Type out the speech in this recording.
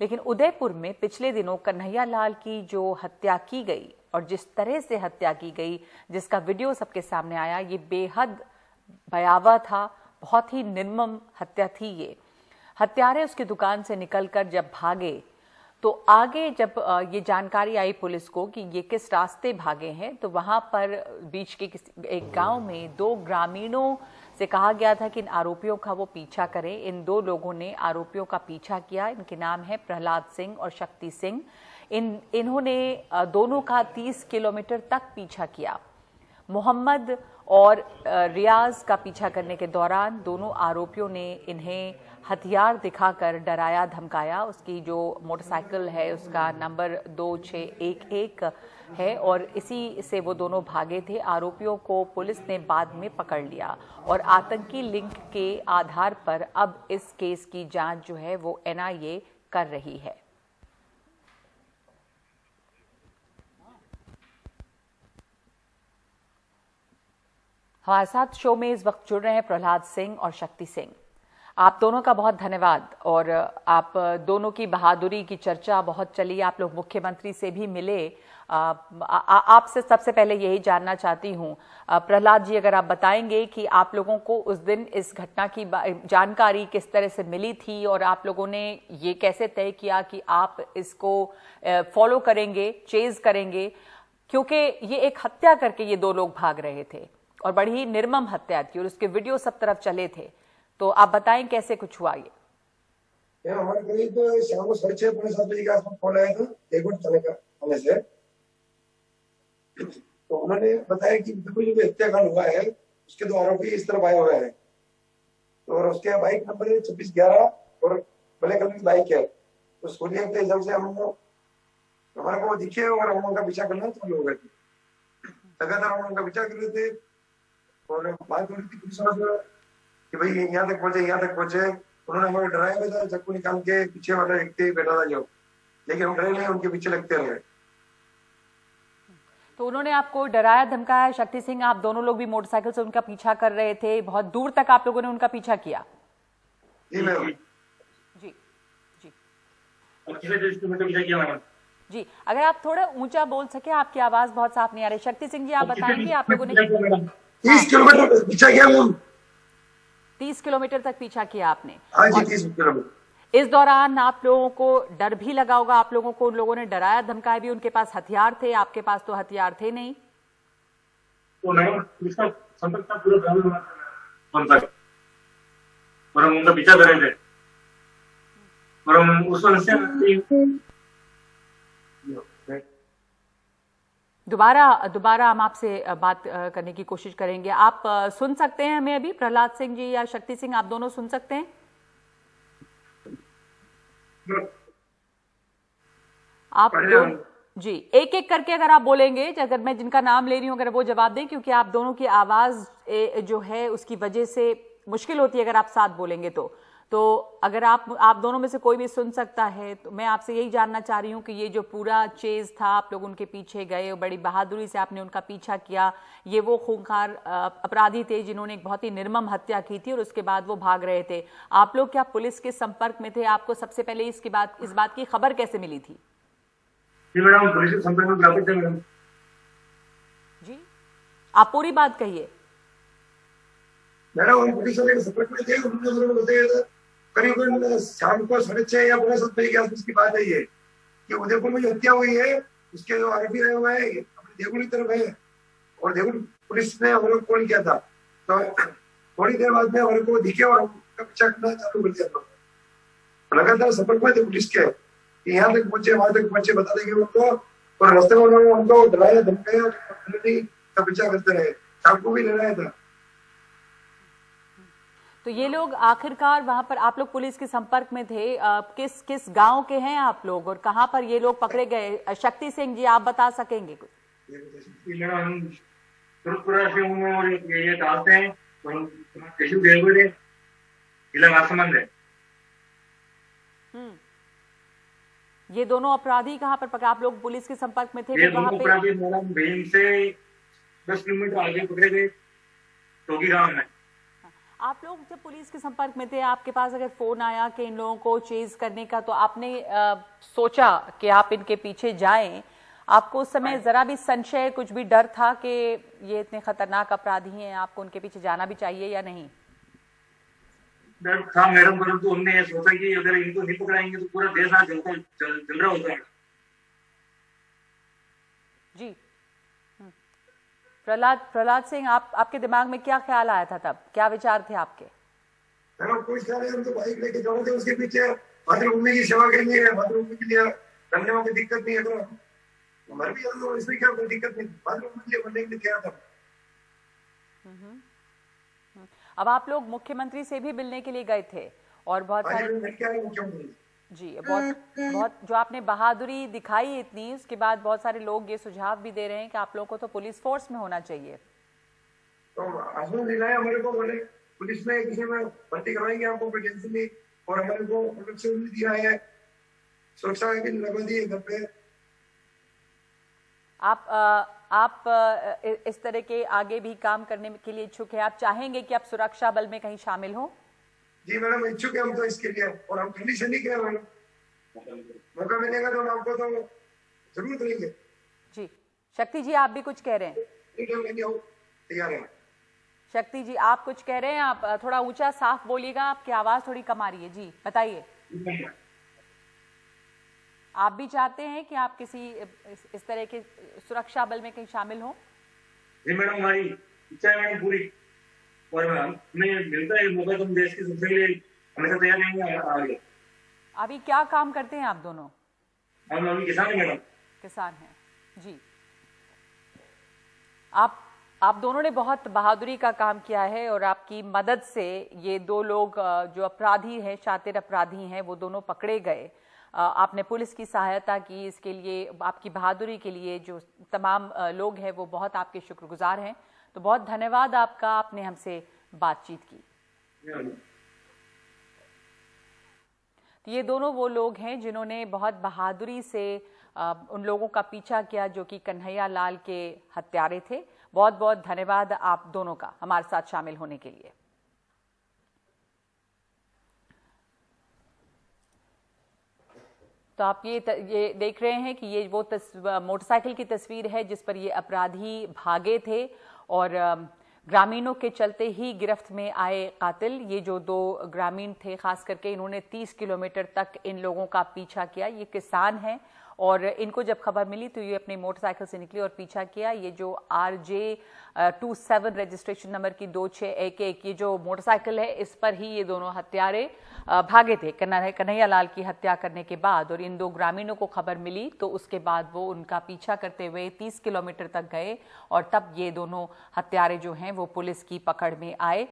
लेकिन उदयपुर में पिछले दिनों कन्हैया लाल की जो हत्या की गई और जिस तरह से हत्या की गई, जिसका वीडियो सबके सामने आया, ये बेहद भयावह था। बहुत ही निर्मम हत्या थी ये। हत्यारे उसकी दुकान से निकलकर जब भागे तो आगे जब ये जानकारी आई पुलिस को कि ये किस रास्ते भागे हैं, तो वहां पर बीच के एक गांव में 2 ग्रामीणों से कहा गया था कि इन आरोपियों का वो पीछा करें। इन 2 लोगों ने आरोपियों का पीछा किया। इनके नाम है प्रहलाद सिंह और शक्ति सिंह। इन्होंने दोनों का 30 किलोमीटर तक पीछा किया। मोहम्मद और रियाज का पीछा करने के दौरान दोनों आरोपियों ने इन्हें हथियार दिखाकर डराया धमकाया। उसकी जो मोटरसाइकिल है उसका नंबर 2611 है और इसी से वो दोनों भागे थे। आरोपियों को पुलिस ने बाद में पकड़ लिया और आतंकी लिंक के आधार पर अब इस केस की जांच जो है वो एनआईए कर रही है। हमारे साथ शो में इस वक्त जुड़ रहे हैं प्रहलाद सिंह और शक्ति सिंह। आप दोनों का बहुत धन्यवाद। और आप दोनों की बहादुरी की चर्चा बहुत चली। आप लोग मुख्यमंत्री से भी मिले। आपसे सबसे पहले यही जानना चाहती हूँ प्रहलाद जी, अगर आप बताएंगे कि आप लोगों को उस दिन इस घटना की जानकारी किस तरह से मिली थी और आप लोगों ने ये कैसे तय किया कि आप इसको फॉलो करेंगे, चेज करेंगे, क्योंकि ये एक हत्या करके ये 2 लोग भाग रहे थे और बड़ी ही निर्मम हत्या थी और उसके वीडियो सब तरफ चले थे। तो आप बताएं कैसे कुछ हुआ ये। हमारे करीब शाम को 6:30 पौने 7 बजे के आसपास फोन आया था देवगढ़ थाने का थाने से। तो उन्होंने बताया कि जो हत्याकांड हुआ है उसके 2 आरोपी इस तरफ आए हुए हैं और उसके बाइक नंबर 2611 और ब्लैक कलर की बाइक है। तो सोनिया के हिसाब से हमारे को दिखे और हम उनका पीछा करना चालू हो गए थे। लगातार हम उनका पीछा कर रहे थे और बात हो रही थी पुलिस वालों से कि भाई यहाँ तक पहुंचे। उन्होंने हमें डराया भी था, चाकू निकाल के पीछे वाला व्यक्ति बैठा था जो, लेकिन हम डरे नहीं, उनके पीछे लगते रहे। तो उन्होंने आपको डराया धमकाया। शक्ति सिंह, आप दोनों लोग भी मोटरसाइकिल से उनका पीछा कर रहे थे, बहुत दूर तक आप लोगों ने उनका पीछा किया। जी मैम। जी जी जी, अगर आप थोड़ा ऊंचा बोल सके, आपकी आवाज बहुत साफ नहीं आ रही। शक्ति सिंह जी, आप बताएंगे आप लोगों ने 30 किलोमीटर पीछा किया। 30 किलोमीटर तक पीछा किया आपने। हाँ जी, 30 किलोमीटर। इस दौरान आप लोगों को डर भी लगा होगा, आप लोगों को उन लोगों ने डराया धमकाया भी। उनके पास हथियार थे, आपके पास तो हथियार थे नहीं। तो नहीं, इसका संपर्क था पूरा तक और हम उनका पीछा कर रहे थे और हम उस वक्त दोबारा हम आपसे बात करने की कोशिश करेंगे। आप सुन सकते हैं हमें अभी? प्रहलाद सिंह जी या शक्ति सिंह, आप दोनों सुन सकते हैं? आप जी एक एक करके अगर आप बोलेंगे, अगर मैं जिनका नाम ले रही हूं अगर वो जवाब दें, क्योंकि आप दोनों की आवाज जो है उसकी वजह से मुश्किल होती है अगर आप साथ बोलेंगे तो अगर आप दोनों में से कोई भी सुन सकता है तो मैं आपसे यही जानना चाह रही हूँ कि ये जो पूरा चेज था, आप लोग उनके पीछे गए और बड़ी बहादुरी से आपने उनका पीछा किया। ये वो खूंखार अपराधी थे जिन्होंने एक बहुत ही निर्मम हत्या की थी और उसके बाद वो भाग रहे थे। आप लोग क्या पुलिस के संपर्क में थे? आपको सबसे पहले इस बात की खबर कैसे मिली थी? जी मैडम, पुलिस के संपर्क में काफी थे मैडम। जी, आप पूरी बात कहिए। मैडम, हम पुलिस वाले के संपर्क में थे। उन्होंने बताया था करीबन शाम को 6:30 या पौने 7 बजे के आसपास की बात है ये कि उदयपुर में जो हत्या हुई है उसके जो आरोपी रहे हुए हैं अपने देवगढ़ की तरफ है और देवगढ़ पुलिस ने हमारे को कॉल किया था। तो थोड़ी देर बाद में हमारे को दिखे और उनका पीछा करना चालू कर दिया। लगातार संपर्क में थे पुलिस के, यहाँ तक पहुंचे वहां तक पहुंचे, बता देंगे उनको। और रास्ते में उन्होंने उनको डराया धमकाया का पीछा करते रहे, चाकू भी ले रहा था। तो ये लोग आखिरकार वहां पर आप लोग पुलिस के संपर्क में थे। किस गांव के हैं आप लोग और कहां पर ये लोग पकड़े गए? शक्ति सिंह जी, आप बता सकेंगे कुछ? ये डालते हैं ये दोनों अपराधी कहां पर पकड़े? आप लोग पुलिस के संपर्क में थे? ये दोनों अपराधी मैडम भीम से 10 किलोमीटर आगे पकड़े गए, टोकी गांव में। आप लोग जब पुलिस के संपर्क में थे, आपके पास अगर फोन आया कि इन लोगों को चेज करने का, तो आपने सोचा कि आप इनके पीछे जाएं? आपको उस समय जरा भी संशय, कुछ भी डर था कि ये इतने खतरनाक अपराधी हैं, आपको उनके पीछे जाना भी चाहिए या नहीं? डर था मैडम, परंतु हमने ये सोचा कि अगर इनको नहीं पकड़ाएंगे तो पूरा देश आज चल रहा होता है। जी प्रहलाद सिंह, आपके दिमाग में क्या ख्याल आया था तब, क्या विचार थे आपके? कुछ ख्याल है, हम तो बाइक लेके जाओ थे, उसके पीछे मातृभूमि की सेवा के लिए, मातृभूमि के लिए करने में कोई दिक्कत नहीं है, तो मर भी जाते, इसमें क्या कोई दिक्कत नहीं, मातृभूमि के लिए बनने के लिए क्या था। अब आप लोग मुख्यमंत्री से भी मिलने के लिए गए थे और बहुत सारे जी बहुत जो आपने बहादुरी दिखाई इतनी, उसके बाद बहुत सारे लोग ये सुझाव भी दे रहे हैं कि आप लोगों को तो पुलिस फोर्स में होना चाहिए। तो आश्वासन दिलाया हमारे को, बोले पुलिस में किसी में भर्ती करवाएंगे आपको, कोई टेंशन नहीं, और हमारे को प्रोटेक्शन भी दिया है, सुरक्षा भी लगा दी है घर पे। आप इस तरह के आगे भी काम करने के लिए इच्छुक है? आप चाहेंगे कि आप सुरक्षा बल में कहीं शामिल हो? जी मैडम, इच्छुक है हम तो इसके लिए, और हम कंडीशन ही क्या है मैडम, मौका मिलेगा तो हम आपको तो जरूर करेंगे। जी शक्ति जी, आप भी कुछ कह रहे हैं? तैयार है। शक्ति जी, आप कुछ कह रहे हैं? आप थोड़ा ऊंचा साफ बोलिएगा, आपकी आवाज थोड़ी कम आ रही है। जी बताइए, आप भी चाहते हैं कि आप किसी इस तरह के सुरक्षा बल में कहीं शामिल हो? जी मैडम, हमारी इच्छा है मैडम पूरी, और हमें मिलता है मौका तो हम देश की सुरक्षा के लिए हमेशा तैयार रहेंगे। अभी क्या काम करते हैं आप दोनों? हम अभी किसान हैं मैडम। किसान हैं जी। आप दोनों ने बहुत बहादुरी का काम किया है और आपकी मदद से ये दो लोग जो अपराधी हैं, शातिर अपराधी हैं, वो दोनों पकड़े गए। आपने पुलिस की सहायता की, इसके लिए, आपकी बहादुरी के लिए जो तमाम लोग हैं वो बहुत आपके शुक्रगुजार हैं। तो बहुत धन्यवाद आपका, आपने हमसे बातचीत की। तो ये दोनों वो लोग हैं जिन्होंने बहुत बहादुरी से उन लोगों का पीछा किया जो कि कन्हैया लाल के हत्यारे थे। बहुत बहुत धन्यवाद आप दोनों का हमारे साथ शामिल होने के लिए। तो आप ये देख रहे हैं कि ये वो मोटरसाइकिल की तस्वीर है जिस पर ये अपराधी भागे थे और ग्रामीणों के चलते ही गिरफ्त में आए कातिल। ये जो दो ग्रामीण थे, खास करके इन्होंने 30 किलोमीटर तक इन लोगों का पीछा किया। ये किसान हैं और इनको जब खबर मिली तो ये अपनी मोटरसाइकिल से निकली और पीछा किया। ये जो RJ27 रजिस्ट्रेशन नंबर की 2611 ये जो मोटरसाइकिल है, इस पर ही ये दोनों हत्यारे भागे थे कन्हैया लाल की हत्या करने के बाद। और इन दो ग्रामीणों को खबर मिली तो उसके बाद वो उनका पीछा करते हुए 30 किलोमीटर तक गए और तब ये दोनों हत्यारे जो हैं वो पुलिस की पकड़ में आए।